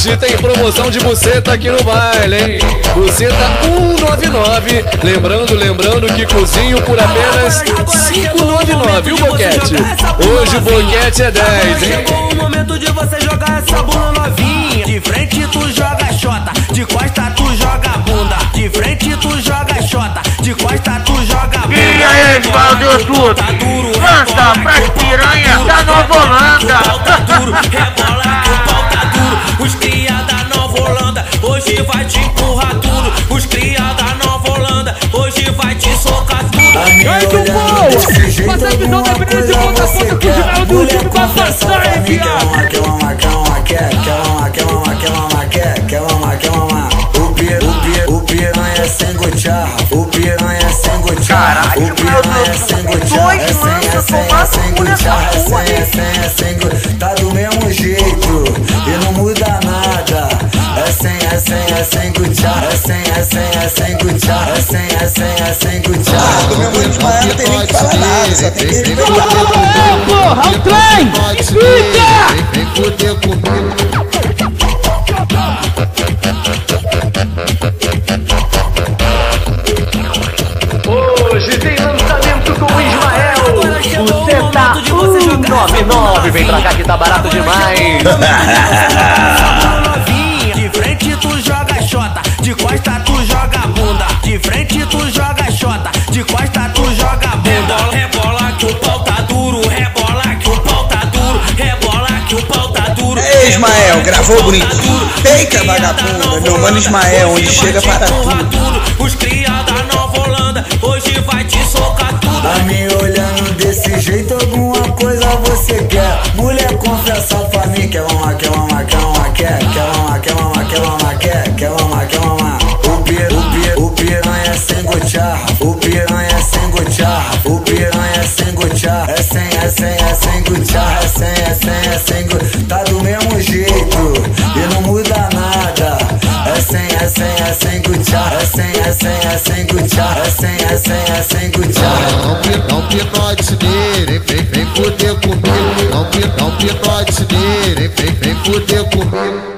Hoje tem promoção de buceta aqui no baile, hein? Buceta 199. Lembrando que cozinho por apenas 5,99, viu, Boquete? Hoje o boquete é 10, hein? Chegou o momento de você jogar essa bunda novinha. De frente tu joga xota, de costa tu joga bunda. De frente tu joga xota, de costa tu joga bunda. E aí, Valdir Tudo? Canta pras piranha da Nova Holanda. Rebola que o pau tá duro. Os cria da Nova Holanda hoje vai te empurrar tudo. Os cria da Nova Holanda hoje vai te socar tudo. Ai, que boa! Passa a visão da Brisa e bota a ponta pro final do time pra passar, hein, viado? Quer mamar. O piranha é sem gotear. O piranha é sem gotear. O piranha é sem gotear. É sem gotear. É sem gotear. Tá do mesmo jeito e não muda nada. É sem gotear. É sem gotear. É sem gotear. Do meu mano de Maia não tem nem que falar nada. Só tem que respeitar. Porra, o trem! Fica! Vem foder comigo. Hoje tem lançamento com o Ismael. Buceta 199. Vem pra cá que tá barato demais. De frente tu joga xota, de costa tu joga bunda. De frente tu joga xota, de costa tu joga bunda. Rebola que o pau tá duro, rebola que o pau tá duro, rebola que o pau tá duro. Ei, Ismael, gravou bonitinho. Eita, vagabunda, meu mano Ismael, onde chega para tudo. Os cria da Nova Holanda hoje vai te socar tudo. Tá me olhando desse jeito, alguma coisa você quer? Mulher, confessa pra mim. Quer mamar, quer mamar, quer mamar, quer mamar, quer mamar, quer mamar, quer mamar, quer mamar. O piranha é sem gotear. O piranha é sem gotear. O piranha é sem gotear. É sem gotear. É sem gotear. Tá do mesmo jeito e não muda nada. É sem gotear. É sem gotear. É sem gotear. Não pinote nele, vem foder comigo. Não pinote nele, vem foder comigo.